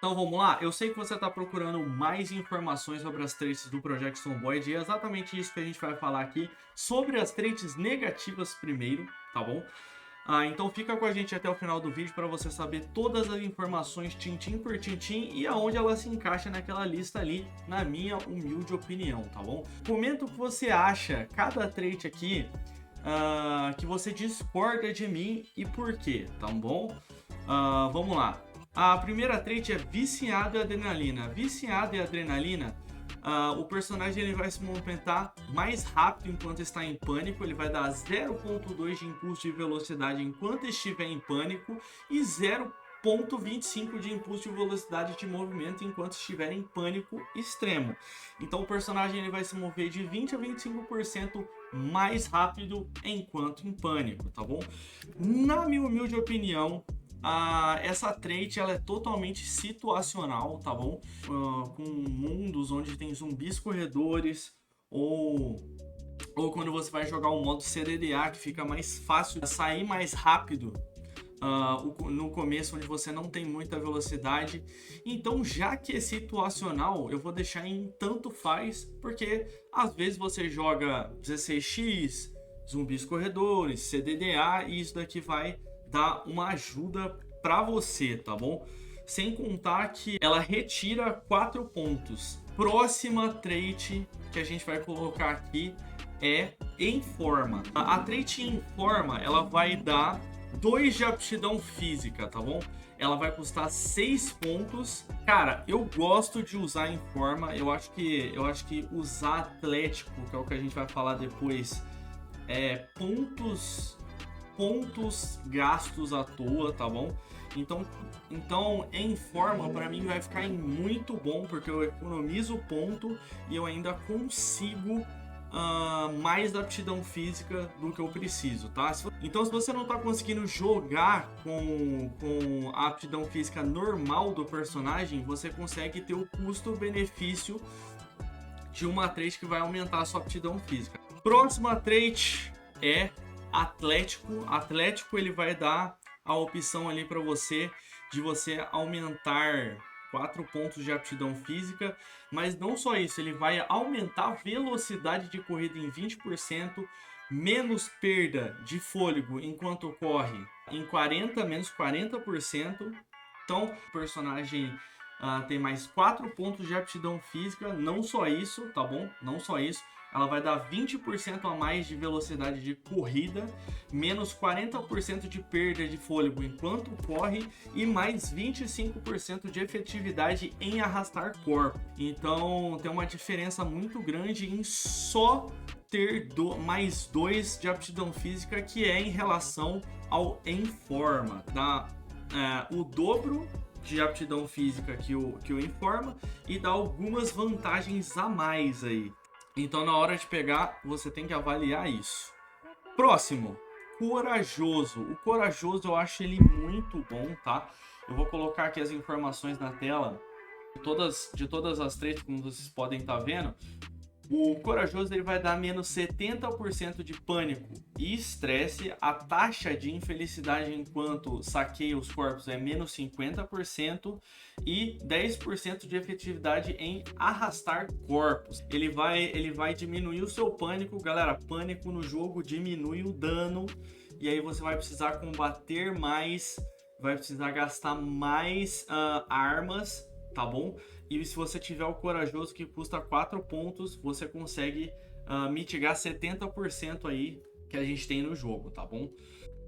Então vamos lá, eu sei que você está procurando mais informações sobre as traits do Project Zomboid e é exatamente isso que a gente vai falar aqui, sobre as traits negativas primeiro, tá bom? Então fica com a gente até o final do vídeo para você saber todas as informações tintim por tintim e aonde ela se encaixa naquela lista ali, na minha humilde opinião, tá bom? Comenta o que você acha, cada trait aqui, que você discorda de mim e por quê, tá bom? Vamos lá. A primeira trait é viciado em adrenalina. Viciado em adrenalina, o personagem ele vai se movimentar mais rápido enquanto está em pânico. Ele vai dar 0.2 de impulso de velocidade enquanto estiver em pânico e 0.25 de impulso de velocidade de movimento enquanto estiver em pânico extremo. Então o personagem ele vai se mover de 20 a 25% mais rápido enquanto em pânico, tá bom? Na minha humilde opinião, essa trait ela é totalmente situacional, tá bom? Com mundos onde tem zumbis corredores ou quando você vai jogar o modo CDDA, que fica mais fácil sair mais rápido no começo, onde você não tem muita velocidade. Então, já que é situacional, eu vou deixar em tanto faz, porque às vezes você joga 16x, zumbis corredores, CDDA, e isso daqui vai dar uma ajuda para você, tá bom? Sem contar que ela retira 4 pontos. Próxima trait que a gente vai colocar aqui é Informa. A trait Informa, ela vai dar 2 de aptidão física, tá bom? Ela vai custar 6 pontos. Cara, eu gosto de usar Informa. Eu acho que usar Atlético, que é o que a gente vai falar depois, pontos gastos à toa, tá bom? Então em forma para mim vai ficar muito bom, porque eu economizo ponto e eu ainda consigo mais aptidão física do que eu preciso, tá? Então se você não tá conseguindo jogar com a aptidão física normal do personagem, você consegue ter o custo-benefício de uma trait que vai aumentar a sua aptidão física. Próxima trait é Atlético. Atlético ele vai dar a opção ali para você de você aumentar 4 pontos de aptidão física, mas não só isso, ele vai aumentar a velocidade de corrida em 20%, menos perda de fôlego enquanto corre em menos 40%. Então o personagem tem mais 4 pontos de aptidão física, não só isso, tá bom? Não só isso. Ela vai dar 20% a mais de velocidade de corrida, menos 40% de perda de fôlego enquanto corre e mais 25% de efetividade em arrastar corpo. Então tem uma diferença muito grande em só ter mais 2 de aptidão física, que é em relação ao Informa. Dá o dobro de aptidão física que o Informa e dá algumas vantagens a mais aí. Então na hora de pegar, você tem que avaliar isso. Próximo, Corajoso. O Corajoso eu acho ele muito bom, tá? Eu vou colocar aqui as informações na tela de todas as traits, como vocês podem estar vendo. O Corajoso ele vai dar menos 70% de pânico e estresse. A taxa de infelicidade enquanto saqueia os corpos é menos 50% e 10% de efetividade em arrastar corpos. Ele vai diminuir o seu pânico. Galera, pânico no jogo diminui o dano e aí você vai precisar combater mais, vai precisar gastar mais armas, tá bom? E se você tiver o Corajoso, que custa 4 pontos, você consegue mitigar 70% aí que a gente tem no jogo, tá bom?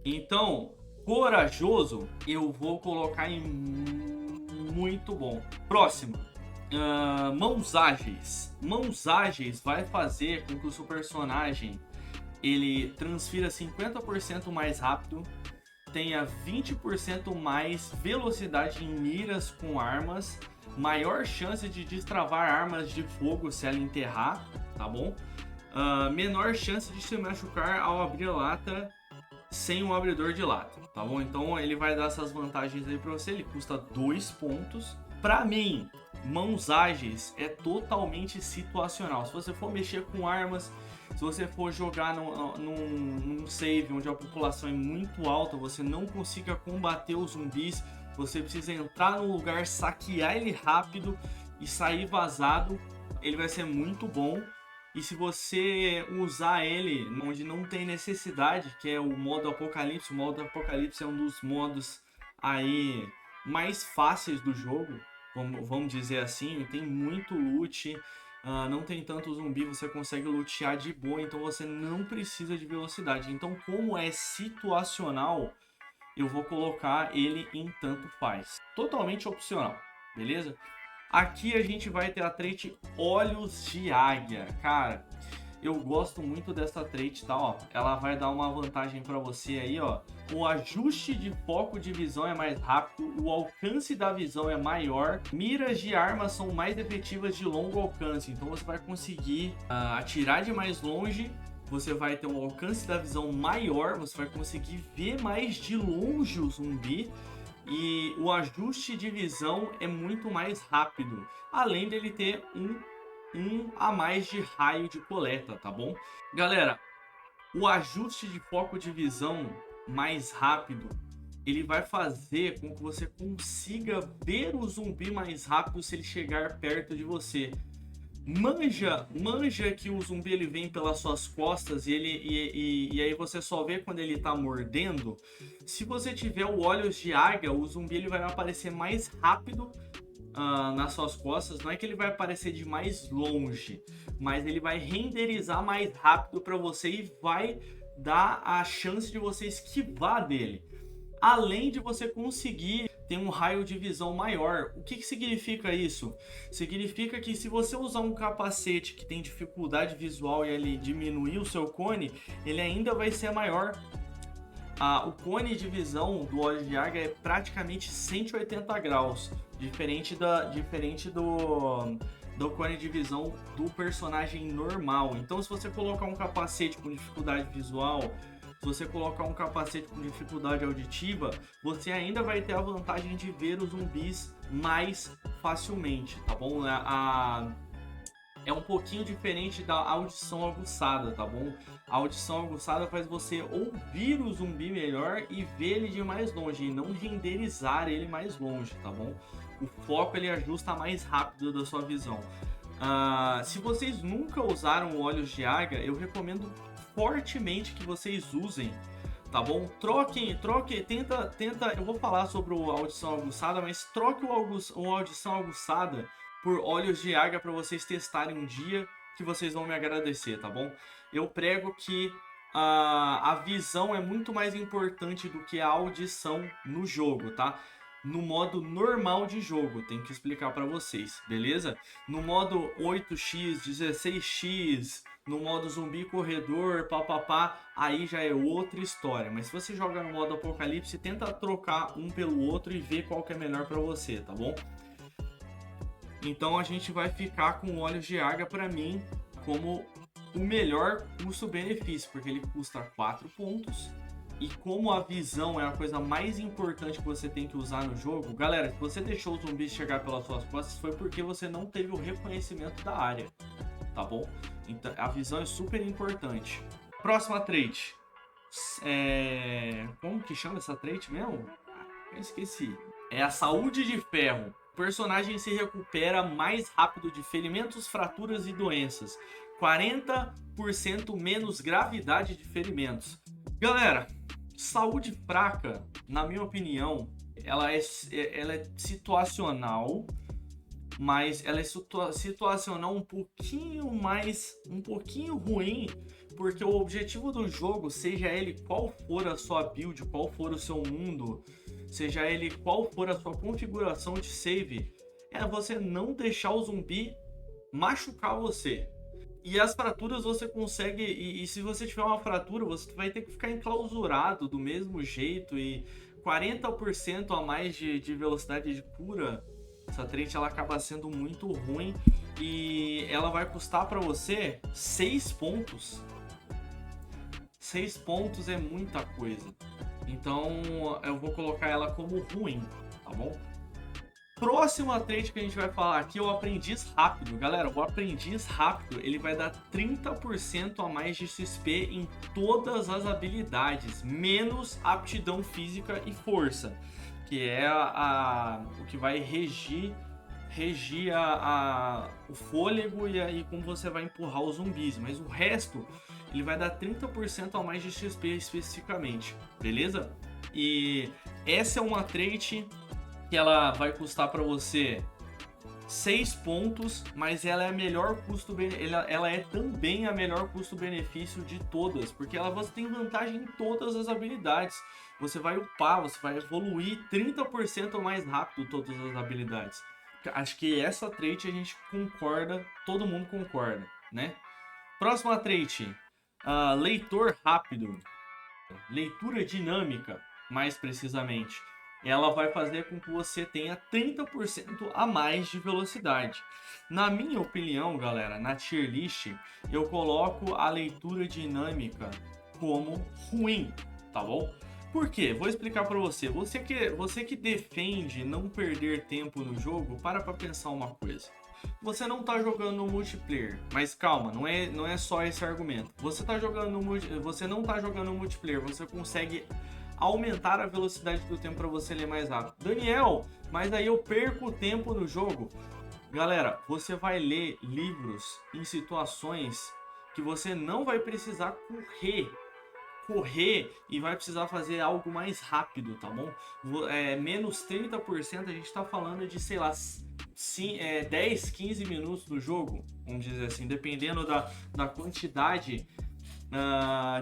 Então, Corajoso eu vou colocar em muito bom. Próximo, Mãos Ágeis. Mãos Ágeis vai fazer com que o seu personagem ele transfira 50% mais rápido, tenha 20% mais velocidade em miras com armas, maior chance de destravar armas de fogo se ela enterrar, tá bom? Menor chance de se machucar ao abrir a lata sem um abridor de lata, tá bom? Então ele vai dar essas vantagens aí pra você, ele custa 2 pontos. Pra mim, Mãos Ágeis é totalmente situacional. Se você for mexer com armas, se você for jogar num save onde a população é muito alta, você não consiga combater os zumbis, você precisa entrar no lugar, saquear ele rápido e sair vazado. Ele vai ser muito bom. E se você usar ele onde não tem necessidade, que é o modo Apocalipse, o modo Apocalipse é um dos modos aí mais fáceis do jogo, vamos dizer assim, tem muito loot, não tem tanto zumbi, você consegue lutear de boa, então você não precisa de velocidade. Então, como é situacional, eu vou colocar ele em tanto faz, totalmente opcional, beleza? Aqui a gente vai ter a trait Olhos de Águia. Cara, eu gosto muito dessa trait, tá? Ó, ela vai dar uma vantagem para você aí, ó. O ajuste de foco de visão é mais rápido, o alcance da visão é maior, miras de armas são mais efetivas de longo alcance, então você vai conseguir atirar de mais longe, você vai ter um alcance da visão maior, você vai conseguir ver mais de longe o zumbi. E o ajuste de visão é muito mais rápido, além dele ter um a mais de raio de coleta, tá bom? Galera, o ajuste de foco de visão mais rápido, ele vai fazer com que você consiga ver o zumbi mais rápido se ele chegar perto de você. Manja que o zumbi ele vem pelas suas costas e aí você só vê quando ele tá mordendo. Se você tiver o Olhos de Águia, o zumbi ele vai aparecer mais rápido nas suas costas. Não é que ele vai aparecer de mais longe, mas ele vai renderizar mais rápido para você e vai dar a chance de você esquivar dele. Além de você conseguir ter um raio de visão maior. O que significa isso? Significa que se você usar um capacete que tem dificuldade visual e ele diminuir o seu cone, ele ainda vai ser maior. O cone de visão do Olho de Águia é praticamente 180 graus, diferente do cone de visão do personagem normal. Então, se você colocar um capacete com dificuldade visual, se você colocar um capacete com dificuldade auditiva, você ainda vai ter a vantagem de ver os zumbis mais facilmente, tá bom? É um pouquinho diferente da audição aguçada, tá bom? A audição aguçada faz você ouvir o zumbi melhor e ver ele de mais longe, e não renderizar ele mais longe, tá bom? O foco ele ajusta mais rápido da sua visão. Se vocês nunca usaram Olhos de Águia, eu recomendo fortemente que vocês usem, tá bom? Tenta, eu vou falar sobre a audição aguçada, mas troque o audição aguçada por Olhos de Águia para vocês testarem um dia, que vocês vão me agradecer, tá bom? Eu prego que a visão é muito mais importante do que a audição no jogo, tá? No modo normal de jogo, tenho que explicar para vocês, beleza? No modo 8x, 16x, no modo zumbi corredor, papapá, aí já é outra história. Mas se você joga no modo Apocalipse, tenta trocar um pelo outro e ver qual que é melhor para você, tá bom? Então a gente vai ficar com Olhos de Águia para mim como o melhor custo-benefício, porque ele custa 4 pontos. E como a visão é a coisa mais importante que você tem que usar no jogo, galera, se você deixou o zumbi chegar pelas suas costas, foi porque você não teve o reconhecimento da área, tá bom? Então a visão é super importante. Próxima trait. Como que chama essa trait mesmo? Eu esqueci. É a Saúde de Ferro. O personagem se recupera mais rápido de ferimentos, fraturas e doenças. 40% menos gravidade de ferimentos. Galera, saúde fraca, na minha opinião, ela é situacional, mas ela é situacional um pouquinho ruim, porque o objetivo do jogo, seja ele qual for a sua build, qual for o seu mundo, seja ele qual for a sua configuração de save, é você não deixar o zumbi machucar você. E as fraturas você consegue, e se você tiver uma fratura, você vai ter que ficar enclausurado do mesmo jeito, e 40% a mais de velocidade de cura, essa trait ela acaba sendo muito ruim, e ela vai custar para você 6 pontos. 6 pontos é muita coisa, então eu vou colocar ela como ruim, tá bom? Próxima trait que a gente vai falar aqui é o Aprendiz Rápido. Galera, o Aprendiz Rápido ele vai dar 30% a mais de XP em todas as habilidades, menos aptidão física e força. O que é o que vai regir o fôlego e aí como você vai empurrar os zumbis, mas o resto ele vai dar 30% a mais de XP especificamente, beleza? E essa é uma trait que ela vai custar para você 6 pontos, mas ela é a melhor ela é também a melhor custo-benefício de todas, porque você tem vantagem em todas as habilidades. Você vai upar, você vai evoluir 30% mais rápido todas as habilidades. Acho que essa trait a gente concorda, todo mundo concorda, né? Próxima trait, leitor rápido, leitura dinâmica, mais precisamente. Ela vai fazer com que você tenha 30% a mais de velocidade. Na minha opinião, galera, na tier list, eu coloco a leitura dinâmica como ruim, tá bom? Por quê? Vou explicar para você. Você que defende não perder tempo no jogo, para pensar uma coisa. Você não tá jogando no multiplayer, mas calma, não é só esse argumento. Você não tá jogando no multiplayer, você consegue aumentar a velocidade do tempo para você ler mais rápido. Daniel, mas aí eu perco tempo no jogo. Galera, você vai ler livros em situações que você não vai precisar correr e vai precisar fazer algo mais rápido, tá bom? Menos 30%, a gente tá falando de, sei lá, 10, 15 minutos do jogo, vamos dizer assim, dependendo da quantidade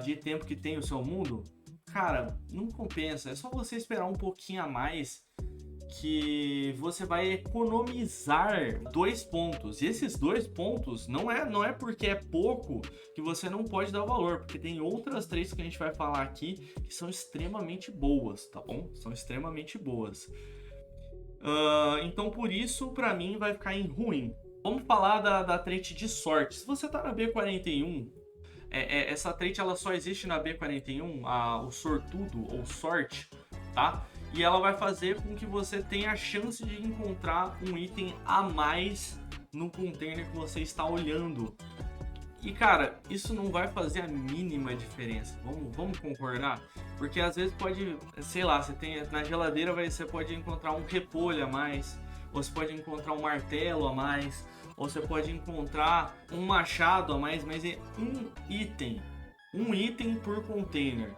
de tempo que tem o seu mundo. Cara, não compensa, é só você esperar um pouquinho a mais que você vai economizar 2 pontos. E esses 2 pontos não é porque é pouco que você não pode dar valor, porque tem outras traits que a gente vai falar aqui que são extremamente boas, tá bom? São extremamente boas. Então por isso, pra mim, vai ficar em ruim. Vamos falar da trait de sorte. Se você tá na B41, essa trait ela só existe na B41, o sortudo ou sorte, tá? E ela vai fazer com que você tenha a chance de encontrar um item a mais no container que você está olhando. E cara, isso não vai fazer a mínima diferença. Vamos concordar? Porque às vezes pode, sei lá, na geladeira você pode encontrar um repolho a mais, ou você pode encontrar um martelo a mais, ou você pode encontrar um machado a mais, mas é um item por container.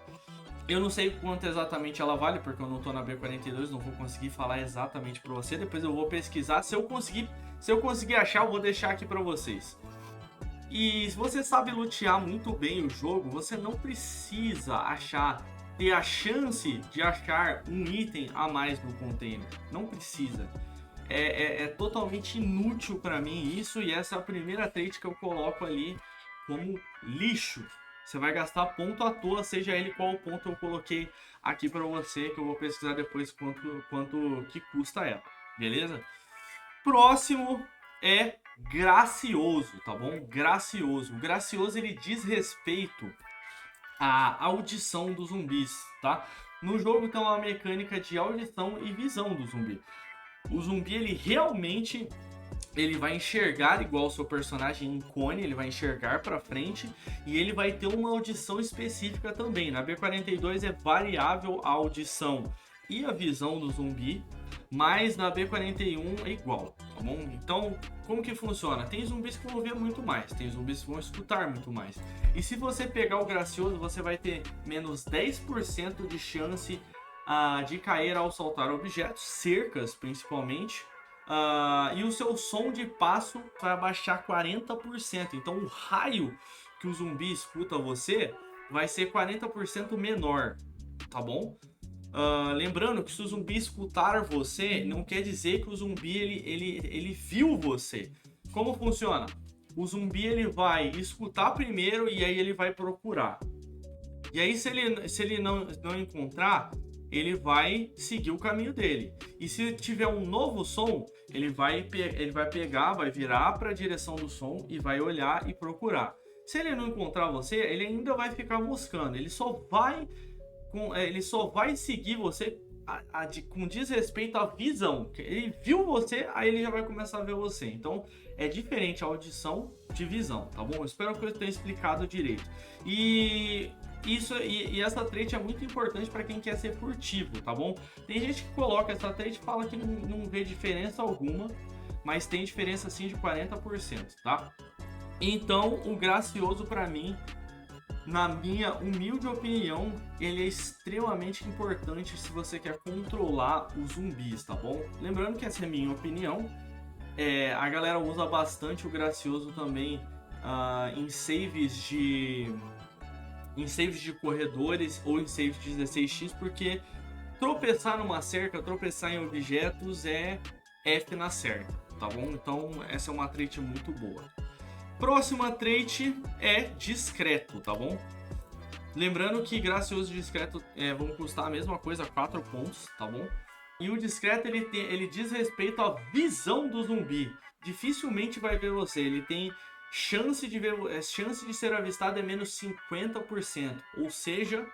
Eu não sei quanto exatamente ela vale, porque eu não tô na B42, não vou conseguir falar exatamente para você. Depois eu vou pesquisar. Se eu conseguir achar, eu vou deixar aqui para vocês. E se você sabe lutear muito bem o jogo, você não precisa ter a chance de achar um item a mais no container. Não precisa. É totalmente inútil para mim isso, e essa é a primeira trait que eu coloco ali como lixo. Você vai gastar ponto à toa, seja ele qual ponto eu coloquei aqui para você, que eu vou pesquisar depois quanto que custa ela, beleza? Próximo é gracioso, tá bom? Gracioso. O gracioso ele diz respeito à audição dos zumbis, tá? No jogo tem uma mecânica de audição e visão do zumbi. O zumbi ele realmente vai enxergar igual o seu personagem em cone, ele vai enxergar para frente e ele vai ter uma audição específica também. Na B42 é variável a audição e a visão do zumbi, mas na B41 é igual, tá bom? Então, como que funciona? Tem zumbis que vão ver muito mais, tem zumbis que vão escutar muito mais. E se você pegar o gracioso, você vai ter menos 10% de chance de cair ao saltar objetos, cercas principalmente. E o seu som de passo vai abaixar 40%. Então o raio que o zumbi escuta você vai ser 40% menor, tá bom? Lembrando que se o zumbi escutar você, não quer dizer que o zumbi ele viu você. Como funciona? O zumbi ele vai escutar primeiro e aí ele vai procurar. E aí se ele não encontrar, ele vai seguir o caminho dele. E se tiver um novo som, ele vai pegar, vai virar para a direção do som e vai olhar e procurar. Se ele não encontrar você, ele ainda vai ficar moscando. Ele só vai seguir você com desrespeito à visão. Ele viu você, aí ele já vai começar a ver você. Então é diferente a audição de visão, tá bom? Eu espero que eu tenha explicado direito. E e essa trait é muito importante para quem quer ser furtivo, tá bom? Tem gente que coloca essa trait e fala que não vê diferença alguma, mas tem diferença sim de 40%, tá? Então, o gracioso para mim, na minha humilde opinião, ele é extremamente importante se você quer controlar os zumbis, tá bom? Lembrando que essa é a minha opinião. A galera usa bastante o gracioso também em saves de corredores ou em saves de 16x, porque tropeçar numa cerca, tropeçar em objetos é F na cerca, tá bom? Então essa é uma trait muito boa. Próxima trait é discreto, tá bom? Lembrando que gracioso e discreto vão custar a mesma coisa, 4 pontos, tá bom? E o discreto ele diz respeito à visão do zumbi. Dificilmente vai ver você, ele tem chance de ser avistado é menos 50%, ou seja,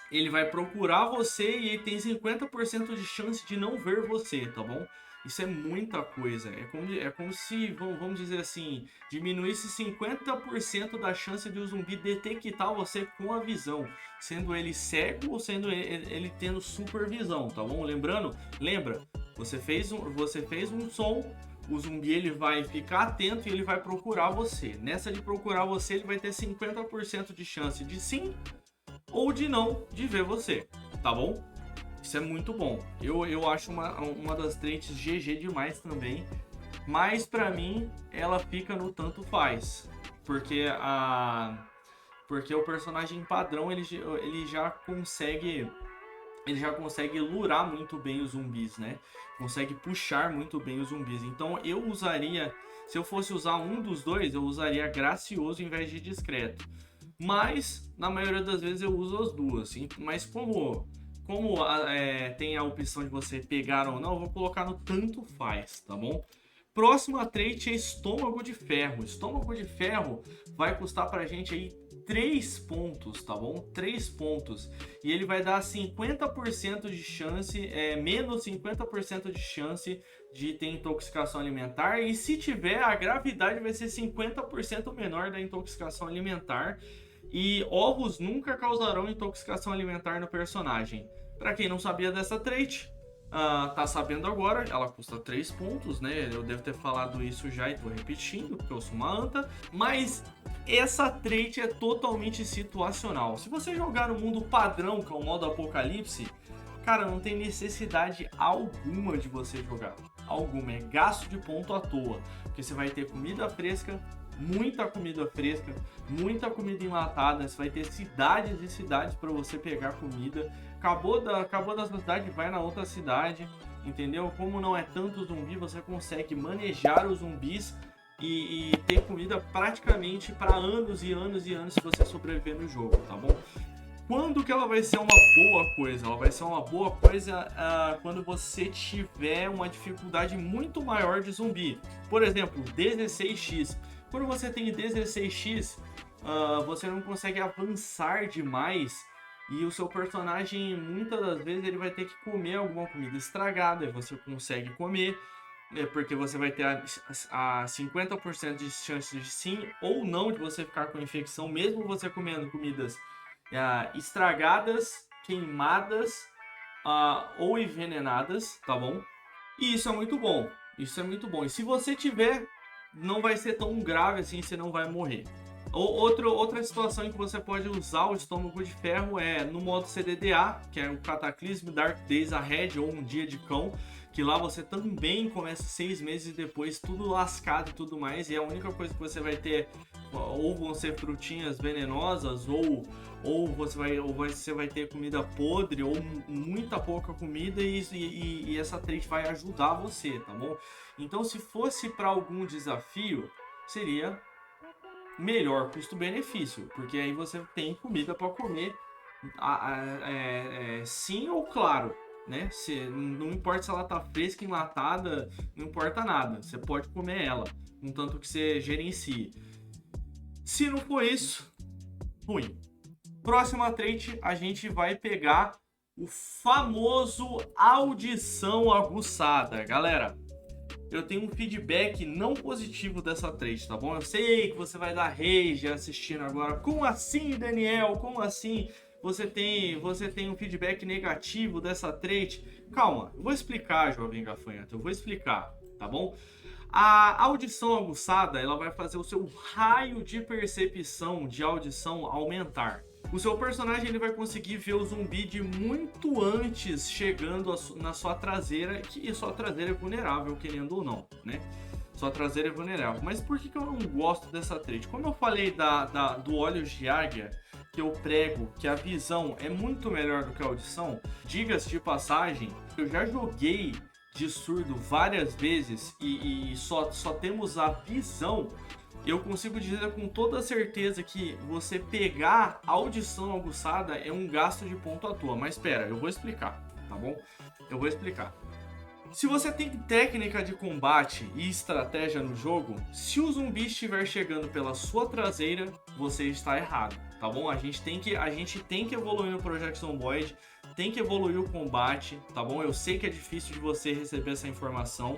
ele vai procurar você e ele tem 50% de chance de não ver você, tá bom? Isso é muita coisa. É como se, vamos dizer assim, diminuísse 50% da chance de o zumbi detectar você com a visão, sendo ele cego ou sendo ele tendo supervisão, tá bom? Lembra? Você fez um som, o zumbi ele vai ficar atento e ele vai procurar você. Nessa de procurar você, ele vai ter 50% de chance de sim ou de não de ver você, tá bom? Isso é muito bom. Eu acho uma das traits GG demais também. Mas pra mim, ela fica no tanto faz. Porque o personagem padrão, ele já consegue lurar muito bem os zumbis, né? Consegue puxar muito bem os zumbis. Então eu usaria, se eu fosse usar um dos dois, eu usaria gracioso em vez de discreto. Mas, na maioria das vezes, eu uso as duas. Mas como tem a opção de você pegar ou não, eu vou colocar no tanto faz, tá bom? Próxima trait é estômago de ferro. Estômago de ferro vai custar pra gente aí 3 pontos, tá bom? 3 pontos. E ele vai dar 50% de chance, menos 50% de chance de ter intoxicação alimentar. E se tiver, a gravidade vai ser 50% menor da intoxicação alimentar. E ovos nunca causarão intoxicação alimentar no personagem. Para quem não sabia dessa trait, tá sabendo agora. Ela custa 3 pontos, né? Eu devo ter falado isso já e tô repetindo, porque eu sou uma anta. Mas essa trait é totalmente situacional. Se você jogar no mundo padrão, que é o modo apocalipse, cara, não tem necessidade alguma de você jogar. Alguma, é gasto de ponto à toa. Porque você vai ter comida fresca, muita comida fresca, muita comida enlatada. Você vai ter cidades e cidades para você pegar comida. Acabou da sua cidade, vai na outra cidade, entendeu? Como não é tanto zumbi, você consegue manejar os zumbis e ter comida praticamente para anos e anos e anos se você sobreviver no jogo, tá bom? Quando que ela vai ser uma boa coisa? Ela vai ser uma boa coisa quando você tiver uma dificuldade muito maior de zumbi. Por exemplo, 16x. Quando você tem 16x, você não consegue avançar demais e o seu personagem, muitas das vezes, ele vai ter que comer alguma comida estragada. E você consegue comer, porque você vai ter a 50% de chance de sim ou não de você ficar com infecção, mesmo você comendo comidas estragadas, queimadas ou envenenadas, tá bom? E isso é muito bom. Isso é muito bom. E se você tiver, não vai ser tão grave assim, você não vai morrer. Outra situação em que você pode usar o estômago de ferro é no modo CDDA, que é o Cataclismo Dark Days Ahead ou Um Dia de Cão, que lá você também começa 6 meses depois, tudo lascado e tudo mais, e a única coisa que você vai ter ou vão ser frutinhas venenosas ou você vai ter comida podre ou muita pouca comida e essa trait vai ajudar você, tá bom? Então, se fosse para algum desafio, seria melhor custo-benefício, porque aí você tem comida para comer, sim ou claro, né? Não importa se ela tá fresca, enlatada, não importa nada, você pode comer ela, contanto que você gerencie. Se não for isso, ruim. Próxima trait, a gente vai pegar o famoso audição aguçada. Galera, eu tenho um feedback não positivo dessa trade, tá bom? Eu sei que você vai dar rage assistindo agora. Como assim, Daniel? Como assim? Você tem um feedback negativo dessa trade? Calma, eu vou explicar, jovem gafanhoto, eu vou explicar, tá bom? A audição aguçada, ela vai fazer o seu raio de percepção de audição aumentar. O seu personagem ele vai conseguir ver o zumbi de muito antes chegando na sua traseira, que sua traseira é vulnerável, querendo ou não, né? Sua traseira é vulnerável. Mas por que eu não gosto dessa trade? Como eu falei do Olhos de Águia, que eu prego que a visão é muito melhor do que a audição, diga-se de passagem, eu já joguei de surdo várias vezes e só temos a visão. Eu consigo dizer com toda certeza que você pegar a audição aguçada é um gasto de ponto à toa. Mas espera, eu vou explicar, tá bom? Eu vou explicar. Se você tem técnica de combate e estratégia no jogo, se o zumbi estiver chegando pela sua traseira, você está errado, tá bom? A gente tem que evoluir no Project Zomboid, tem que evoluir o combate, tá bom? Eu sei que é difícil de você receber essa informação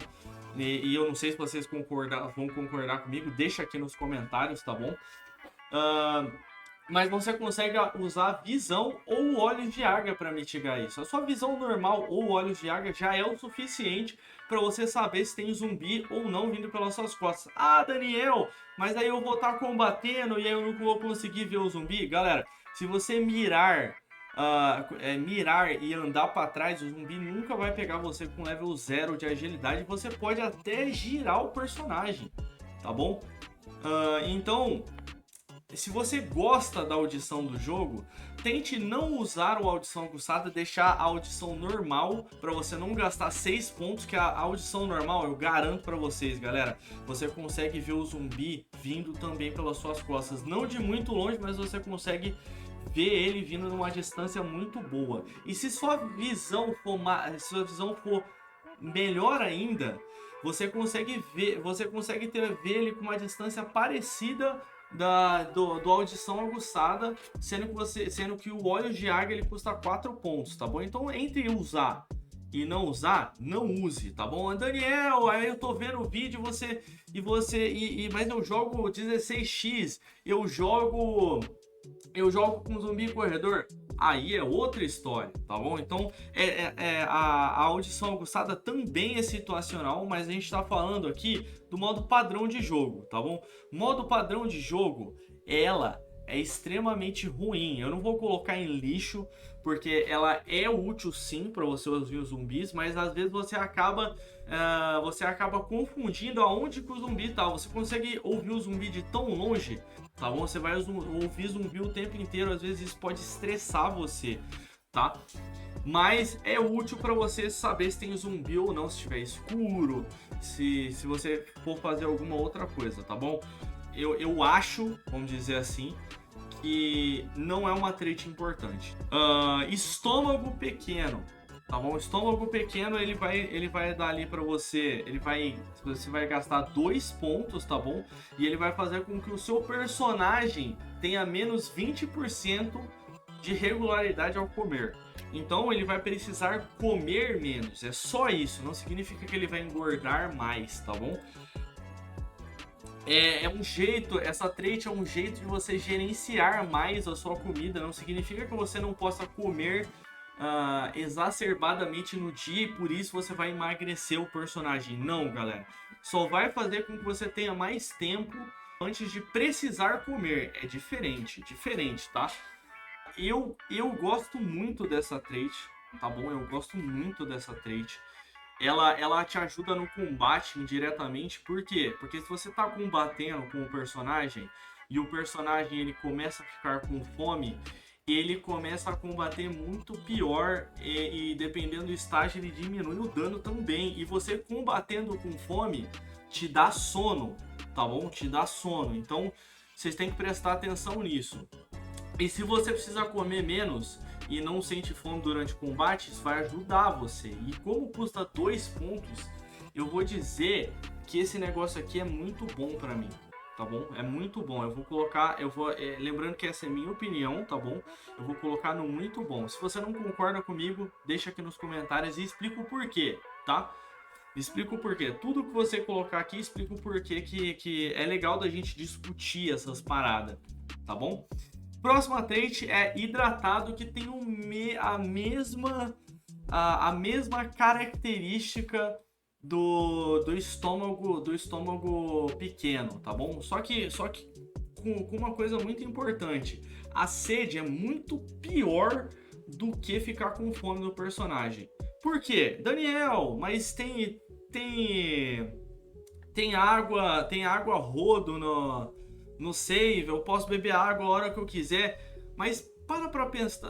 e eu não sei se vocês vão concordar comigo, deixa aqui nos comentários, tá bom? Mas você consegue usar visão ou olhos de águia para mitigar isso. A sua visão normal ou olhos de águia já é o suficiente para você saber se tem zumbi ou não vindo pelas suas costas. Ah, Daniel, mas aí eu vou estar combatendo e aí eu não vou conseguir ver o zumbi? Galera, se você mirar e andar para trás, o zumbi nunca vai pegar você com level 0 de agilidade. Você pode até girar o personagem, tá bom? Então, se você gosta da audição do jogo, tente não usar o audição aguçada, deixar a audição normal para você não gastar 6 pontos, que a audição normal, eu garanto para vocês, galera, você consegue ver o zumbi vindo também pelas suas costas, não de muito longe, mas você consegue ver ele vindo numa distância muito boa. E se sua visão for melhor ainda, você consegue ver ele com uma distância parecida do audição aguçada, sendo que o olho de águia ele custa 4 pontos, tá bom? Então, entre usar e não usar, não use, tá bom? Daniel, aí eu tô vendo o vídeo mas eu jogo 16x, eu jogo com zumbi corredor, aí é outra história, tá bom? Então, a audição aguçada também é situacional, mas a gente tá falando aqui do modo padrão de jogo, tá bom? Modo padrão de jogo, ela é extremamente ruim. Eu não vou colocar em lixo, porque ela é útil sim para você ouvir os zumbis, mas às vezes você acaba confundindo aonde que o zumbi tá. Você consegue ouvir o zumbi de tão longe, tá bom? Você vai ouvir zumbi o tempo inteiro, às vezes isso pode estressar você, tá? Mas é útil para você saber se tem zumbi ou não, se estiver escuro, se você for fazer alguma outra coisa, tá bom? Eu acho, vamos dizer assim, que não é uma trait importante. Estômago pequeno, tá bom? Estômago pequeno, ele vai dar ali para você, você vai gastar 2 pontos, tá bom? E ele vai fazer com que o seu personagem tenha menos 20% de regularidade ao comer. Então ele vai precisar comer menos, é só isso, não significa que ele vai engordar mais, tá bom? Essa trait é um jeito de você gerenciar mais a sua comida, não significa que você não possa comer exacerbadamente no dia e por isso você vai emagrecer o personagem. Não, galera, só vai fazer com que você tenha mais tempo antes de precisar comer. É diferente, tá? Eu gosto muito dessa trait, tá bom? Eu gosto muito dessa trait. Ela te ajuda no combate indiretamente, por quê? Porque se você tá combatendo com o personagem e o personagem ele começa a ficar com fome, ele começa a combater muito pior e dependendo do estágio ele diminui o dano também. E você combatendo com fome te dá sono, tá bom? Te dá sono, então vocês têm que prestar atenção nisso. E se você precisa comer menos e não sente fome durante o combate, isso vai ajudar você. E como custa 2 pontos, eu vou dizer que esse negócio aqui é muito bom pra mim, tá bom? É muito bom. Lembrando que essa é minha opinião, tá bom? Eu vou colocar no muito bom. Se você não concorda comigo, deixa aqui nos comentários e explica o porquê, tá? Explico o porquê. Tudo que você colocar aqui, explico o porquê que é legal da gente discutir essas paradas, tá bom? Próxima trait é hidratado, que tem a mesma característica do estômago pequeno, tá bom? Só que com uma coisa muito importante. A sede é muito pior do que ficar com fome do personagem. Por quê? Daniel, mas tem água a rodo no save, eu posso beber água a hora que eu quiser, mas para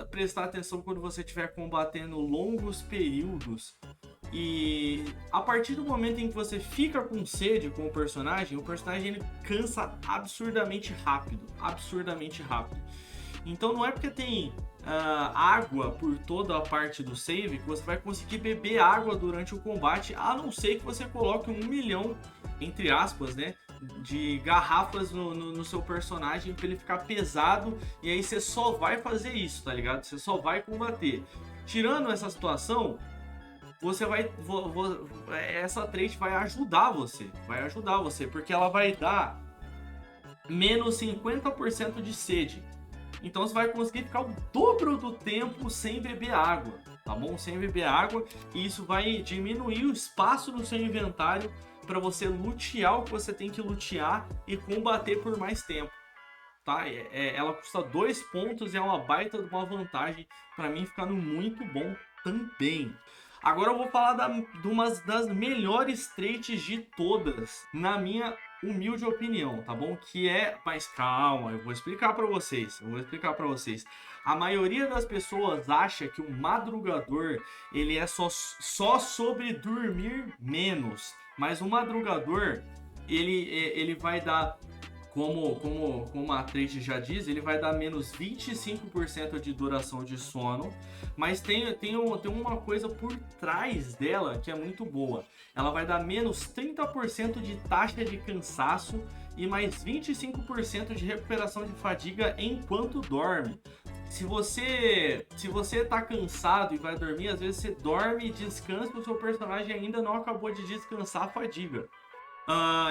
prestar atenção quando você estiver combatendo longos períodos. E a partir do momento em que você fica com sede com o personagem ele cansa absurdamente rápido, Então não é porque tem água por toda a parte do save que você vai conseguir beber água durante o combate, a não ser que você coloque 1 milhão, entre aspas, né, de garrafas no seu personagem para ele ficar pesado, e aí você só vai fazer isso, tá ligado? Você só vai combater. Tirando essa situação, essa trait vai ajudar você, porque ela vai dar menos 50% de sede. Então você vai conseguir ficar o dobro do tempo sem beber água, tá bom? Sem beber água, e isso vai diminuir o espaço no seu inventário para você lutear o que você tem que lutear e combater por mais tempo, tá? Ela custa 2 pontos e é uma baita de uma vantagem, para mim ficando muito bom também. Agora eu vou falar de uma das melhores traits de todas, na minha humilde opinião, tá bom? Que é... Mas calma, eu vou explicar para vocês. A maioria das pessoas acha que o madrugador, ele é só sobre dormir menos. Mas o madrugador, ele vai dar... Como a trait já diz, ele vai dar menos 25% de duração de sono, mas tem uma coisa por trás dela que é muito boa. Ela vai dar menos 30% de taxa de cansaço e mais 25% de recuperação de fadiga enquanto dorme. Se você tá cansado e vai dormir, às vezes você dorme e descansa e o seu personagem ainda não acabou de descansar a fadiga.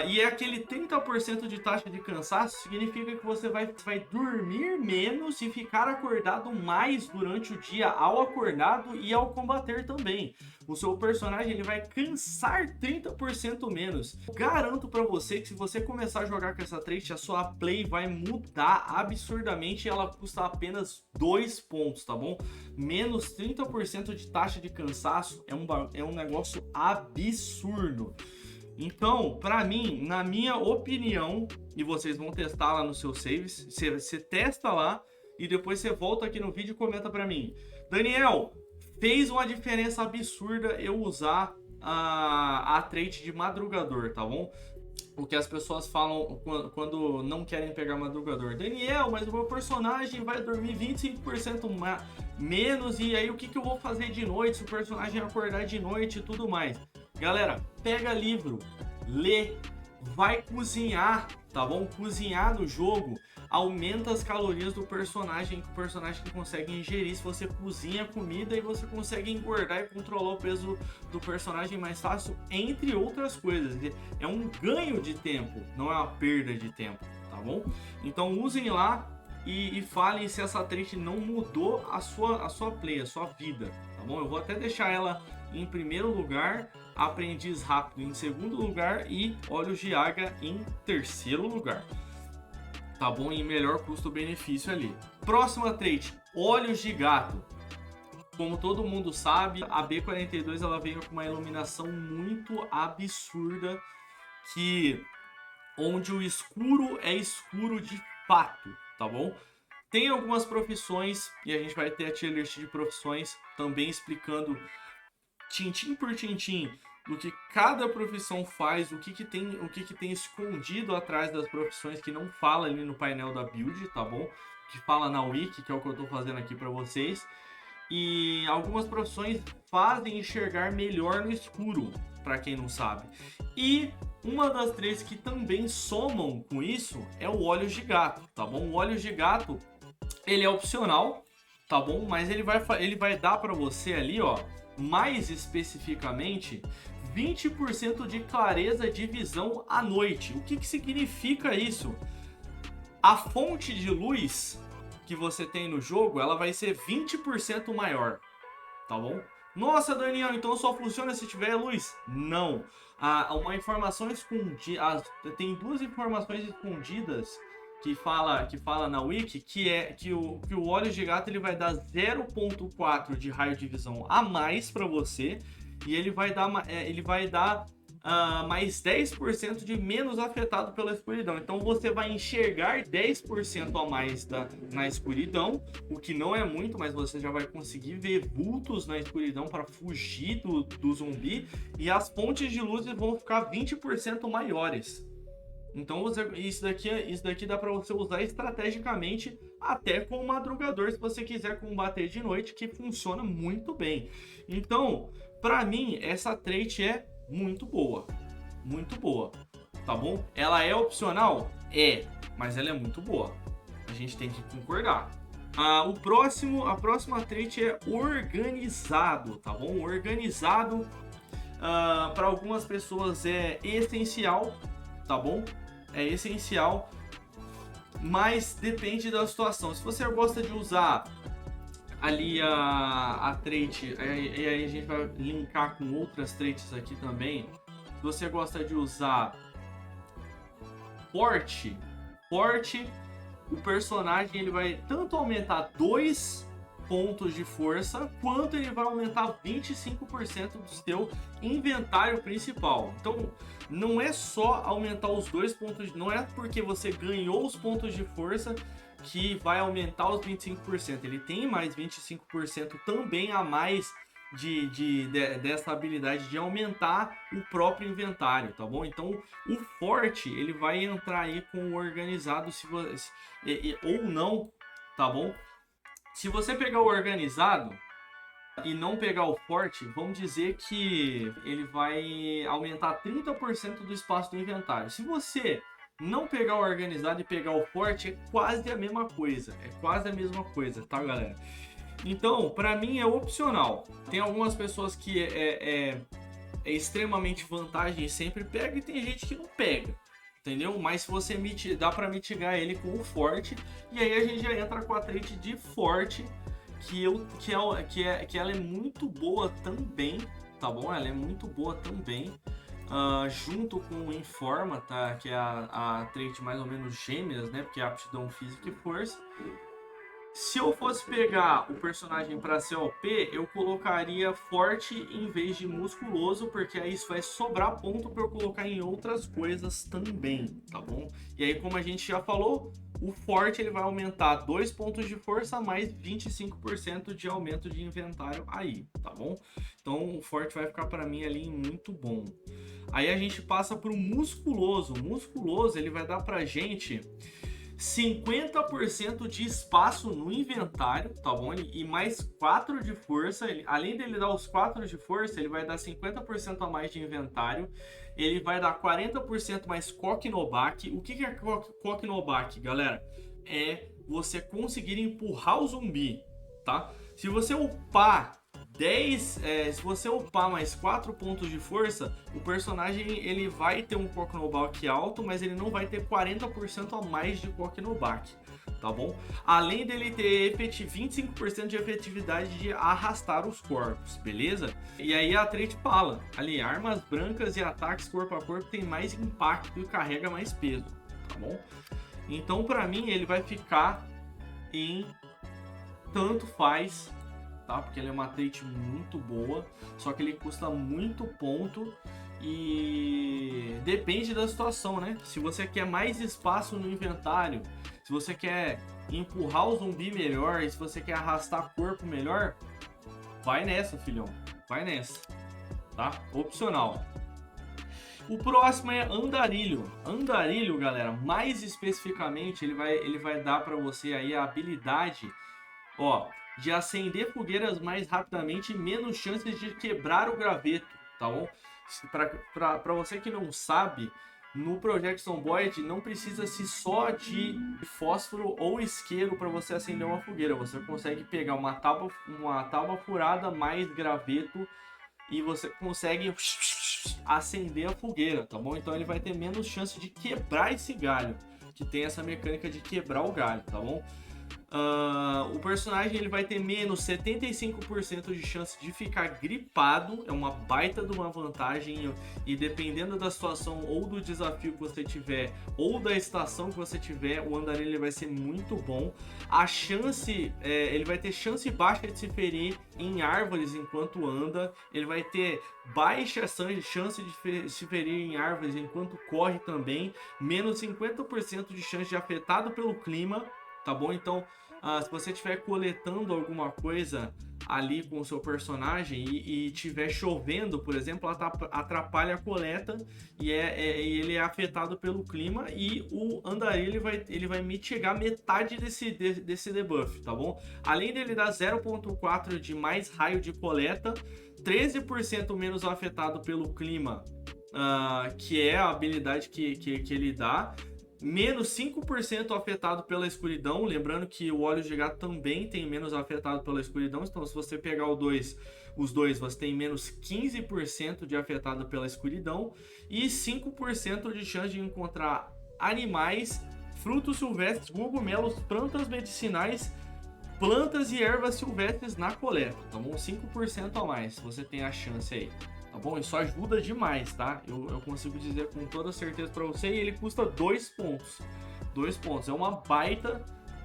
E é aquele 30% de taxa de cansaço, significa que você vai dormir menos e ficar acordado mais durante o dia ao acordado e ao combater também. O seu personagem ele vai cansar 30% menos. Garanto pra você que se você começar a jogar com essa trait, a sua play vai mudar absurdamente e ela custa apenas 2 pontos, tá bom? Menos 30% de taxa de cansaço é um negócio absurdo. Então, pra mim, na minha opinião, e vocês vão testar lá nos seus saves, você testa lá e depois você volta aqui no vídeo e comenta pra mim: Daniel, fez uma diferença absurda eu usar a trait de madrugador, tá bom? O que as pessoas falam quando não querem pegar madrugador: Daniel, mas o meu personagem vai dormir 25% menos, e aí o que eu vou fazer de noite se o personagem acordar de noite e tudo mais? Galera, pega livro, lê, vai cozinhar, tá bom? Cozinhar no jogo aumenta as calorias do personagem, que o personagem consegue ingerir. Se você cozinha comida e você consegue engordar e controlar o peso do personagem mais fácil, entre outras coisas. É um ganho de tempo, não é uma perda de tempo, tá bom? Então usem lá e falem se essa trait não mudou a sua play, a sua vida, tá bom? Eu vou até deixar ela em primeiro lugar, Aprendiz Rápido em segundo lugar e Olhos de Águia em terceiro lugar, tá bom? Em melhor custo-benefício ali. Próxima trait, Olhos de Gato. Como todo mundo sabe, a B42 ela veio com uma iluminação muito absurda, onde o escuro é escuro de fato, tá bom? Tem algumas profissões e a gente vai ter a tier list de profissões também explicando tintim por tintim do que cada profissão faz, o que tem escondido atrás das profissões que não fala ali no painel da build, tá bom? Que fala na wiki, que é o que eu tô fazendo aqui para vocês. E algumas profissões fazem enxergar melhor no escuro, para quem não sabe. E uma das três que também somam com isso é o Olhos de Gato, tá bom? O Olhos de Gato, ele é opcional, tá bom? Mas ele vai dar para você ali, ó, mais especificamente 20% de clareza de visão à noite. O que significa isso? A fonte de luz que você tem no jogo, ela vai ser 20% maior, tá bom? Nossa, Daniel, então só funciona se tiver luz? Não. Uma informação escondida, tem duas informações escondidas que fala na wiki, que é que o olho de gato ele vai dar 0,4 de raio de visão a mais para você, e ele vai dar mais 10% de menos afetado pela escuridão. Então você vai enxergar 10% a mais na escuridão, o que não é muito, mas você já vai conseguir ver vultos na escuridão para fugir do zumbi, e as fontes de luz vão ficar 20% maiores. Então isso daqui dá para você usar estrategicamente até com o madrugador, se você quiser combater de noite, que funciona muito bem. Então, para mim, essa trait é muito boa, tá bom? Ela é opcional? É, mas ela é muito boa. A gente tem que concordar. A próxima trait é organizado, tá bom? Organizado, para algumas pessoas é essencial, tá bom? É essencial, mas depende da situação. Se você gosta de usar ali a trait, e aí a gente vai linkar com outras traits aqui também. Se você gosta de usar forte, o personagem ele vai tanto aumentar 2 pontos de força, quanto ele vai aumentar 25% do seu inventário principal. Então, não é só aumentar os 2 pontos, não é porque você ganhou os pontos de força que vai aumentar os 25%. Ele tem mais 25% também a mais dessa habilidade de aumentar o próprio inventário, tá bom? Então, o forte, ele vai entrar aí com o organizado, ou não, tá bom? Se você pegar o organizado e não pegar o forte, vamos dizer que ele vai aumentar 30% do espaço do inventário. Se você não pegar o organizado e pegar o forte, é quase a mesma coisa. Tá, galera? Então, para mim é opcional. Tem algumas pessoas que é extremamente vantagem e sempre pega, e tem gente que não pega. Entendeu? Mas se você dá para mitigar ele com o forte, e aí a gente já entra com a trait de forte, que ela é muito boa também, tá bom? Ela é muito boa também, junto com o informa, tá? Que é a trait mais ou menos gêmeas, né? Porque é aptidão física e força. Se eu fosse pegar o personagem para ser OP, eu colocaria forte em vez de musculoso, porque aí isso vai sobrar ponto para eu colocar em outras coisas também, tá bom? E aí, como a gente já falou, o forte ele vai aumentar 2 pontos de força mais 25% de aumento de inventário aí, tá bom? Então o forte vai ficar para mim ali muito bom. Aí a gente passa para o musculoso. O musculoso ele vai dar pra gente 50% de espaço no inventário, tá bom? E mais 4 de força. Além dele dar os 4 de força, ele vai dar 50% a mais de inventário. Ele vai dar 40% mais coque no baque. O que é coque no baque, galera? É você conseguir empurrar o zumbi, tá? Se você upar se você upar mais 4 pontos de força, o personagem ele vai ter um coque no baque alto, mas ele não vai ter 40% a mais de coque no baque, tá bom? Além dele ter 25% de efetividade de arrastar os corpos, beleza? E aí a trait fala, ali, armas brancas e ataques corpo a corpo tem mais impacto e carrega mais peso, tá bom? Então pra mim ele vai ficar em tanto faz, tá? Porque ele é uma trait muito boa, só que ele custa muito ponto e depende da situação, né? Se você quer mais espaço no inventário, se você quer empurrar o zumbi melhor, e se você quer arrastar corpo melhor, vai nessa, filhão, vai nessa, tá? Opcional. O próximo é andarilho. Andarilho, galera, mais especificamente, ele vai dar para você aí a habilidade, ó, de acender fogueiras mais rapidamente e menos chances de quebrar o graveto, tá bom? Para você que não sabe, no Projection Void não precisa-se só de fósforo ou isqueiro para você acender uma fogueira. Você consegue pegar uma tábua furada mais graveto e você consegue acender a fogueira, tá bom? Então ele vai ter menos chance de quebrar esse galho, que tem essa mecânica de quebrar o galho, tá bom? O personagem ele vai ter menos 75% de chance de ficar gripado, é uma baita de uma vantagem, e dependendo da situação ou do desafio que você tiver ou da estação que você tiver, o andarilho ele vai ser muito bom. A chance, ele vai ter chance baixa de se ferir em árvores enquanto anda, ele vai ter baixa chance de se ferir em árvores enquanto corre também, menos 50% de chance de afetado pelo clima, tá bom? Então, se você estiver coletando alguma coisa ali com o seu personagem e tiver chovendo, por exemplo, atrapalha a coleta e ele é afetado pelo clima, e o andarilho ele vai mitigar metade desse debuff, tá bom? Além dele dar 0.4 de mais raio de coleta, 13% menos afetado pelo clima, que é a habilidade que ele dá, menos 5% afetado pela escuridão, lembrando que o Olhos de Gato também tem menos afetado pela escuridão, então se você pegar os dois, você tem menos 15% de afetado pela escuridão e 5% de chance de encontrar animais, frutos silvestres, cogumelos, plantas medicinais, plantas e ervas silvestres na coleta, tá bom? 5% a mais, você tem a chance aí. Tá bom? Isso ajuda demais, tá? Eu consigo dizer com toda certeza para você, e ele custa 2 pontos. 2 pontos. É uma baita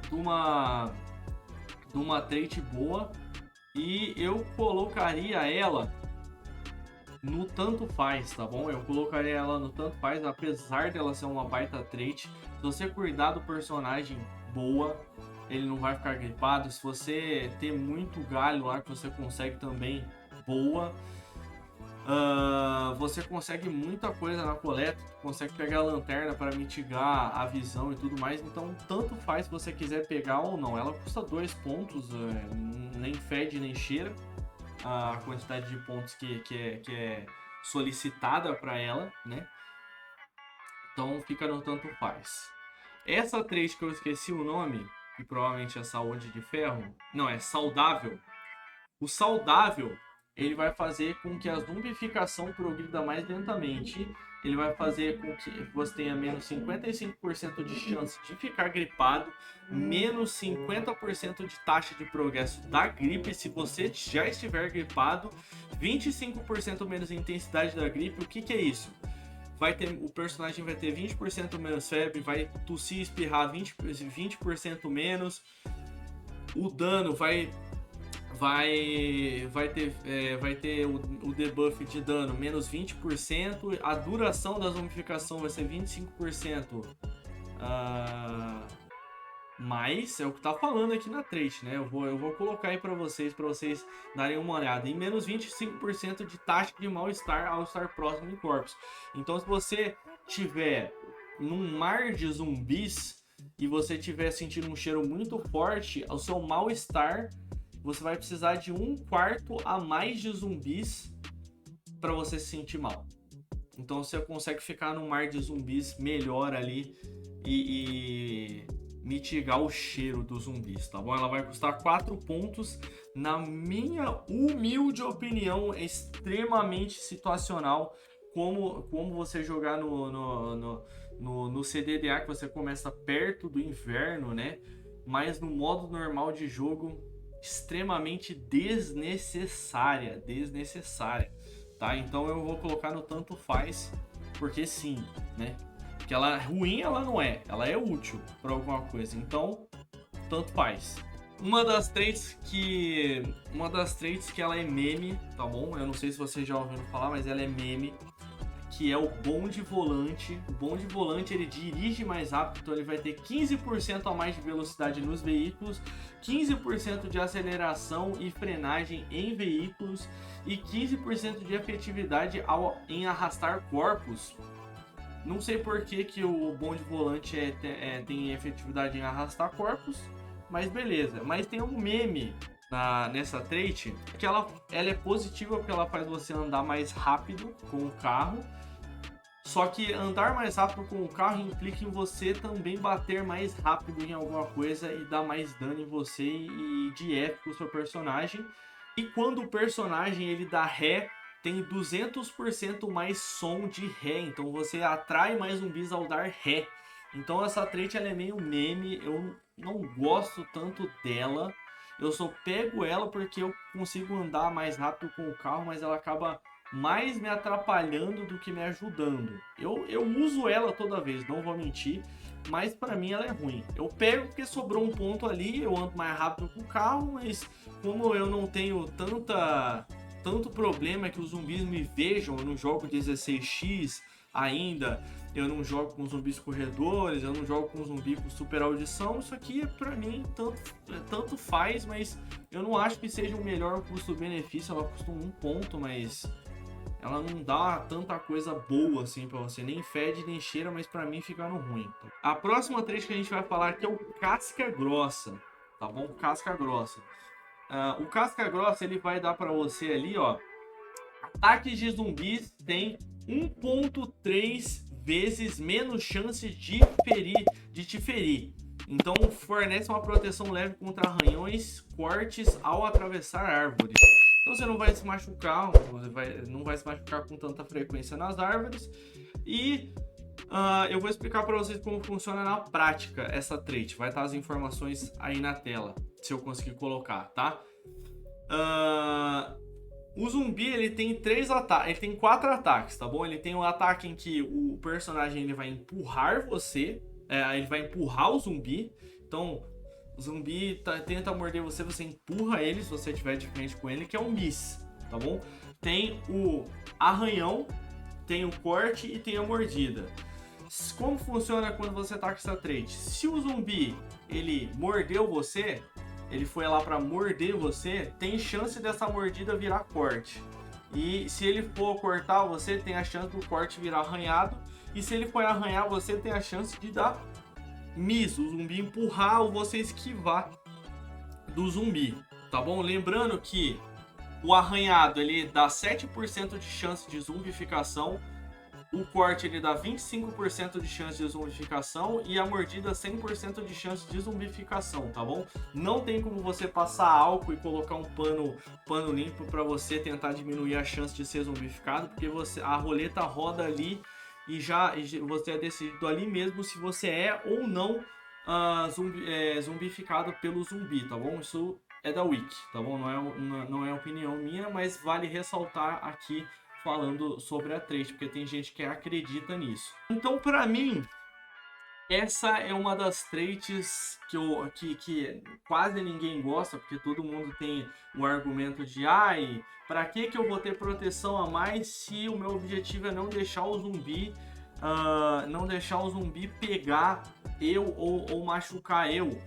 de uma trait boa, e eu colocaria ela no tanto faz, tá bom? Eu colocaria ela no tanto faz, apesar dela ser uma baita trait. Se você cuidar do personagem boa, ele não vai ficar gripado. Se você ter muito galho lá que você consegue também, boa. Você consegue muita coisa na coleta, consegue pegar a lanterna para mitigar a visão e tudo mais, então tanto faz se você quiser pegar ou não. Ela custa 2 pontos, nem fede nem cheira a quantidade de pontos que é solicitada para ela, né? Então fica no tanto faz. Essa trait que eu esqueci o nome, que provavelmente é saúde de ferro, não, é saudável. O saudável, ele vai fazer com que a zumbificação progrida mais lentamente. Ele vai fazer com que você tenha menos 55% de chance de ficar gripado, menos 50% de taxa de progresso da gripe se você já estiver gripado, 25% menos intensidade da gripe. O que é isso? O personagem vai ter 20% menos febre, vai tossir e espirrar 20% menos, o dano vai ter o debuff de dano menos 20%, a duração da zombificação vai ser 25% mais, é o que tá falando aqui na trait, né? Eu vou colocar aí para vocês darem uma olhada, e menos 25% de taxa de mal-estar ao estar próximo em corpos. Então se você tiver num mar de zumbis e você tiver sentindo um cheiro muito forte, o seu mal-estar, você vai precisar de 1/4 a mais de zumbis para você se sentir mal. Então você consegue ficar num mar de zumbis melhor ali e mitigar o cheiro dos zumbis, tá bom? Ela vai custar 4 pontos. Na minha humilde opinião, é extremamente situacional como você jogar no CDDA, que você começa perto do inverno, né? Mas no modo normal de jogo, extremamente desnecessária, tá? Então eu vou colocar no tanto faz, porque sim, né? Porque ela ruim, ela não é, ela é útil para alguma coisa, então tanto faz. Uma das traits que ela é meme, tá bom? Eu não sei se vocês já ouviram falar, mas ela é meme, que é o bonde volante. O bonde volante, ele dirige mais rápido, então ele vai ter 15% a mais de velocidade nos veículos, 15% de aceleração e frenagem em veículos e 15% de efetividade em arrastar corpos. Não sei por que o bonde volante tem efetividade em arrastar corpos, mas beleza. Mas tem um meme nessa trait que ela é positiva, porque ela faz você andar mais rápido com o carro. Só que andar mais rápido com o carro implica em você também bater mais rápido em alguma coisa e dar mais dano em você e de F com o seu personagem. E quando o personagem ele dá ré tem 200% mais som de ré, então você atrai mais zumbis ao dar ré. Então essa trait ela é meio meme, eu não gosto tanto dela. Eu só pego ela porque eu consigo andar mais rápido com o carro, mas ela acaba mais me atrapalhando do que me ajudando. Eu uso ela toda vez, não vou mentir, mas para mim ela é ruim. Eu pego porque sobrou um ponto ali, eu ando mais rápido com o carro, mas como eu não tenho tanto problema que os zumbis me vejam, eu não jogo 16x ainda, eu não jogo com zumbis corredores, eu não jogo com zumbi com super audição. Isso aqui pra mim tanto faz, mas eu não acho que seja o melhor custo-benefício. Ela custa 1 ponto, mas ela não dá tanta coisa boa assim pra você, nem fede nem cheira, mas pra mim fica no ruim. A próxima trait que a gente vai falar aqui é o casca grossa, tá bom? Casca grossa. O casca grossa ele vai dar pra você ali, ó, ataques de zumbis tem 1.3 vezes menos chance de te ferir. Então fornece uma proteção leve contra arranhões, cortes ao atravessar árvores. Então você não vai se machucar, não vai se machucar com tanta frequência nas árvores. E eu vou explicar para vocês como funciona na prática essa trait. Vai estar as informações aí na tela, se eu conseguir colocar, tá? O zumbi ele tem 4 ataques, tá bom? Ele tem um ataque em que o personagem ele vai empurrar você, ele vai empurrar o zumbi. Então o zumbi tenta morder você, você empurra ele se você estiver de frente com ele, que é o miss, tá bom? Tem o arranhão, tem o corte e tem a mordida. Como funciona quando você ataca essa trait? Se o zumbi ele mordeu você, ele foi lá para morder você, tem chance dessa mordida virar corte. E se ele for cortar você, tem a chance do corte virar arranhado. E se ele for arranhar você, tem a chance de dar miss, o zumbi empurrar ou você esquivar do zumbi, tá bom? Lembrando que o arranhado ele dá 7% de chance de zumbificação, o corte ele dá 25% de chance de zumbificação e a mordida 100% de chance de zumbificação, tá bom? Não tem como você passar álcool e colocar um pano limpo para você tentar diminuir a chance de ser zumbificado, porque a roleta roda ali e você é decidido ali mesmo se você é ou não zumbificado pelo zumbi, tá bom? Isso é da Wiki, tá bom? Não é opinião minha, mas vale ressaltar aqui falando sobre a trait, porque tem gente que acredita nisso. Então, para mim, essa é uma das traits que quase ninguém gosta, porque todo mundo tem o argumento de para que eu vou ter proteção a mais se o meu objetivo é não deixar o zumbi pegar eu ou machucar eu.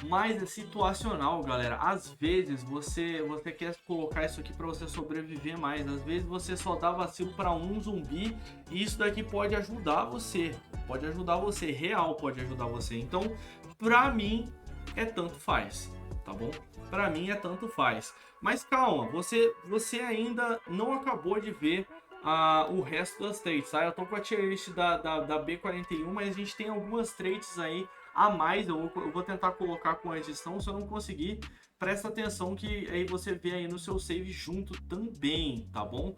Mas é situacional, galera. Às vezes você quer colocar isso aqui para você sobreviver mais. Às vezes você só dá vacilo para um zumbi e isso daqui pode ajudar você. Real pode ajudar você. Então, pra mim, é tanto faz, tá bom? Pra mim é tanto faz. Mas calma, você ainda não acabou de ver o resto das traits, tá? Eu tô com a tier list da B41, mas a gente tem algumas traits aí a mais. Eu vou tentar colocar com a edição. Se eu não conseguir, presta atenção que aí você vê aí no seu save junto também, tá bom?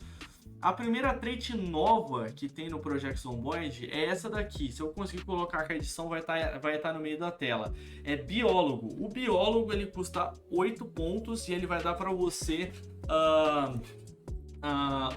A primeira trait nova que tem no Project Zomboid é essa daqui. Se eu conseguir colocar com a edição, vai estar no meio da tela. É biólogo. O biólogo ele custa 8 pontos e ele vai dar para você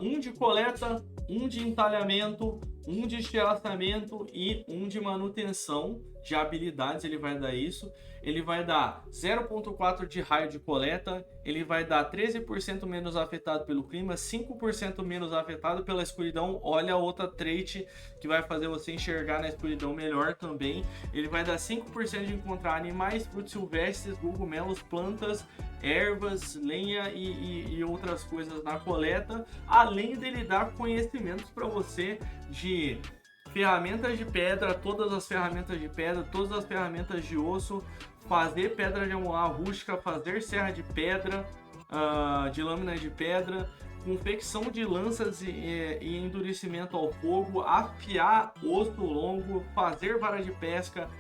um de coleta, um de entalhamento, um de estilhaçamento e um de manutenção de habilidades. Ele vai dar isso. Ele vai dar 0.4 de raio de coleta, ele vai dar 13% menos afetado pelo clima, 5% menos afetado pela escuridão. Olha a outra trait que vai fazer você enxergar na escuridão melhor também. Ele vai dar 5% de encontrar animais, frutos silvestres, cogumelos, plantas, ervas, lenha e outras coisas na coleta, além dele dar conhecimentos para você de ferramentas de pedra, todas as ferramentas de pedra, todas as ferramentas de osso, fazer pedra de amolar rústica, fazer serra de pedra, de lâmina de pedra, confecção de lanças e endurecimento ao fogo, afiar osso longo, fazer vara de pesca,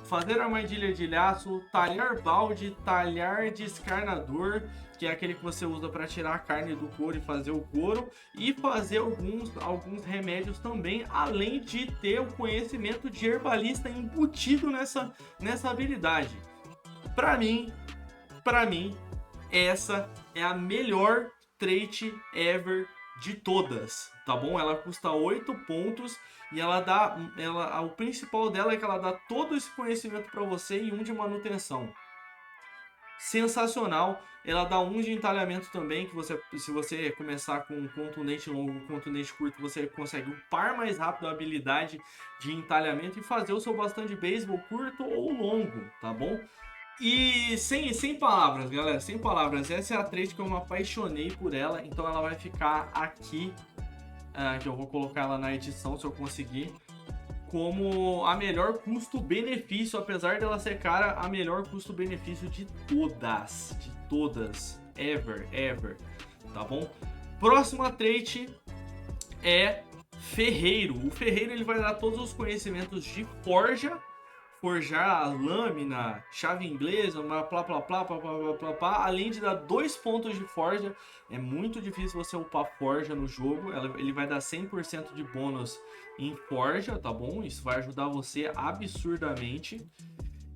fazer armadilha de laço, talhar balde, talhar descarnador, que é aquele que você usa para tirar a carne do couro e fazer o couro, e fazer alguns remédios também, além de ter o conhecimento de herbalista embutido nessa habilidade. Para mim, essa é a melhor trait ever de todas, tá bom? Ela custa 8 pontos e o principal dela é que ela dá todo esse conhecimento para você e 1 de manutenção. Sensacional. Ela dá 1 de entalhamento também, que se você começar com contundente longo e contundente curto, você consegue upar mais rápido a habilidade de entalhamento e fazer o seu bastão de beisebol curto ou longo, tá bom? E sem palavras, galera, sem palavras. Essa é a trait que eu me apaixonei por ela, então ela vai ficar aqui, que eu vou colocar ela na edição se eu conseguir, como a melhor custo-benefício, apesar dela ser cara, a melhor custo-benefício de todas, ever, tá bom? Próxima trait é Ferreiro. O Ferreiro ele vai dar todos os conhecimentos de forjar a lâmina, chave inglesa, além de dar 2 pontos de forja. É muito difícil você upar forja no jogo, ele vai dar 100% de bônus em forja, tá bom? Isso vai ajudar você absurdamente.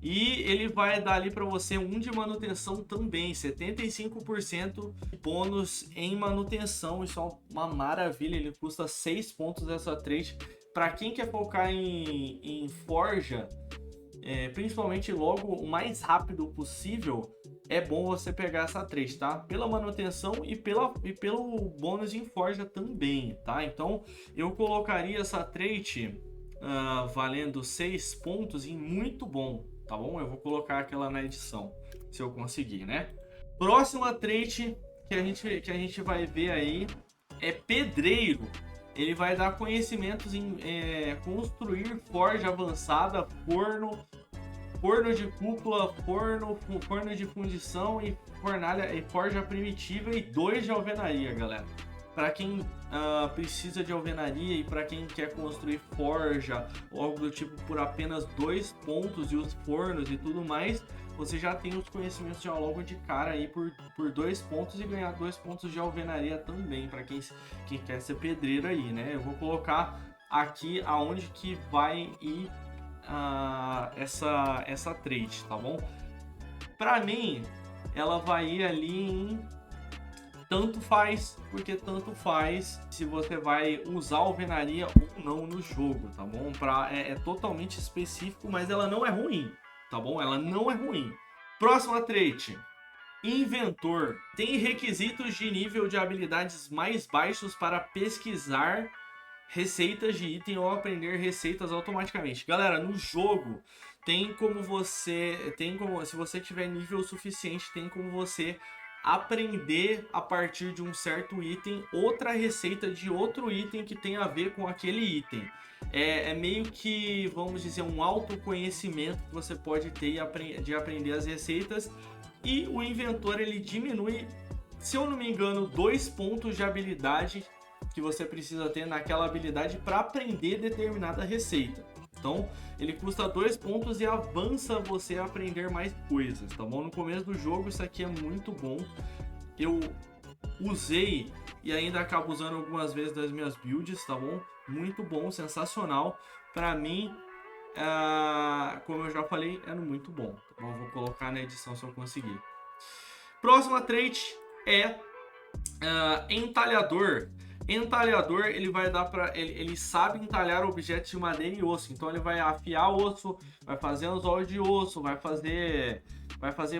E ele vai dar ali para você 1 de manutenção também, 75% de bônus em manutenção. Isso é uma maravilha, ele custa 6 pontos essa trait. Para quem quer focar em forja, principalmente logo o mais rápido possível, é bom você pegar essa trait, tá? Pela manutenção e pelo bônus em forja também, tá? Então eu colocaria essa trait valendo 6 pontos em muito bom, tá bom? Eu vou colocar aquela na edição, se eu conseguir, né? Próxima trait que a gente vai ver aí é Pedreiro. Ele vai dar conhecimentos em construir forja avançada, forno de cúpula, forno de fundição e forja primitiva e 2 de alvenaria, galera. Para quem precisa de alvenaria e para quem quer construir forja ou algo do tipo por apenas 2 pontos e os fornos e tudo mais, você já tem os conhecimentos já logo de cara aí por 2 pontos e ganhar 2 pontos de alvenaria também, para quem quer ser pedreiro aí, né? Eu vou colocar aqui aonde que vai ir essa trait, tá bom? Para mim, ela vai ir ali em tanto faz, porque tanto faz se você vai usar alvenaria ou não no jogo, tá bom? É totalmente específico, mas ela não é ruim, tá bom? Ela não é ruim. Próxima trait, Inventor. Tem requisitos de nível de habilidades mais baixos para pesquisar receitas de item ou aprender receitas automaticamente. Galera, no jogo se você tiver nível suficiente, tem como você aprender a partir de um certo item outra receita de outro item que tem a ver com aquele item. É meio que, vamos dizer, um autoconhecimento que você pode ter de aprender as receitas. E o inventor ele diminui, se eu não me engano, 2 pontos de habilidade que você precisa ter naquela habilidade para aprender determinada receita. Então ele custa 2 pontos e avança você a aprender mais coisas, tá bom? No começo do jogo isso aqui é muito bom. Eu usei e ainda acabo usando algumas vezes das minhas builds, tá bom? Muito bom, sensacional. Para mim, como eu já falei, é muito bom, tá bom? Vou colocar na edição se eu conseguir. Próxima trait é Entalhador. Entalhador, ele vai dar para ele sabe entalhar objetos de madeira e osso. Então ele vai afiar osso, vai fazer anzol de osso, vai fazer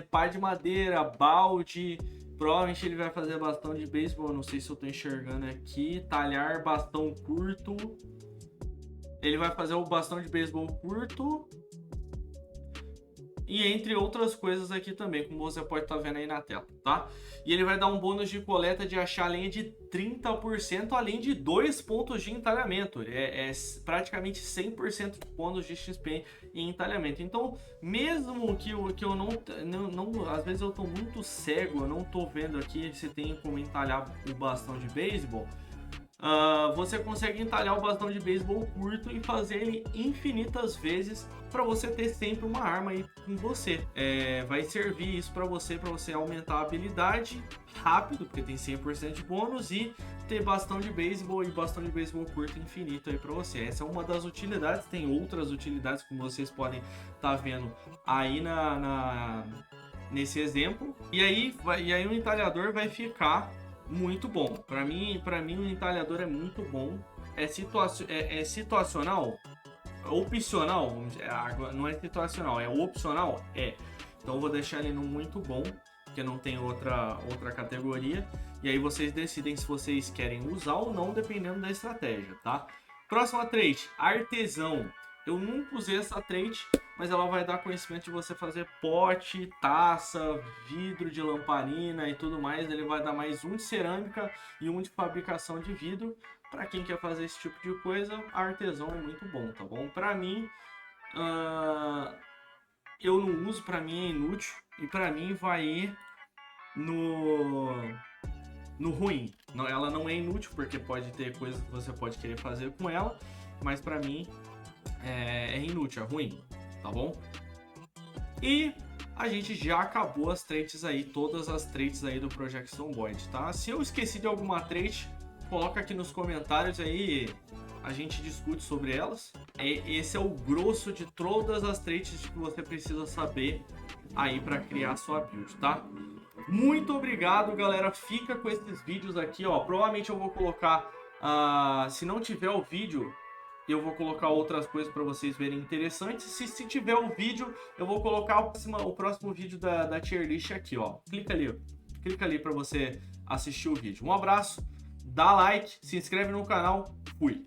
pá de madeira, balde. Provavelmente ele vai fazer bastão de beisebol, não sei se eu tô enxergando aqui. Talhar bastão curto. Ele vai fazer o bastão de beisebol curto. E entre outras coisas aqui também, como você pode estar vendo aí na tela, tá? E ele vai dar um bônus de coleta de achar lenha de 30%, além de 2 pontos de entalhamento. É praticamente 100% de bônus de XP em entalhamento. Então, mesmo que eu não... Às vezes eu tô muito cego, eu não tô vendo aqui se tem como entalhar o bastão de beisebol. você consegue entalhar o bastão de beisebol curto e fazer ele infinitas vezes para você ter sempre uma arma aí com você. Vai servir isso para você aumentar a habilidade rápido, porque tem 100% de bônus, e ter bastão de beisebol e bastão de beisebol curto infinito aí para você. Essa é uma das utilidades, tem outras utilidades como vocês podem estar vendo aí nesse exemplo. E aí o entalhador vai ficar muito bom. Para mim o entalhador é muito bom. É situacional, opcional, não é situacional, é opcional, Então eu vou deixar ele no muito bom, porque não tem outra categoria. E aí vocês decidem se vocês querem usar ou não, dependendo da estratégia, tá? Próxima trait, artesão. Eu nunca usei essa trait, mas ela vai dar conhecimento de você fazer pote, taça, vidro de lamparina e tudo mais. Ele vai dar mais um de cerâmica e um de fabricação de vidro. Para quem quer fazer esse tipo de coisa, artesão é muito bom, tá bom? Para mim, eu não uso, para mim é inútil. E para mim vai ir no ruim. Ela não é inútil, porque pode ter coisas que você pode querer fazer com ela, mas para mim é inútil, é ruim, tá bom? E a gente já acabou as traits aí, todas as traits aí do Project Zomboid, tá? Se eu esqueci de alguma trait, coloca aqui nos comentários aí, a gente discute sobre elas. Esse é o grosso de todas as traits que você precisa saber aí para criar sua build, tá? Muito obrigado, galera. Fica com esses vídeos aqui, ó. Provavelmente eu vou colocar, se não tiver o vídeo, eu vou colocar outras coisas para vocês verem interessantes. Se tiver o vídeo, eu vou colocar o próximo vídeo da tier list aqui, ó. Clica ali para você assistir o vídeo. Um abraço, dá like, se inscreve no canal, fui!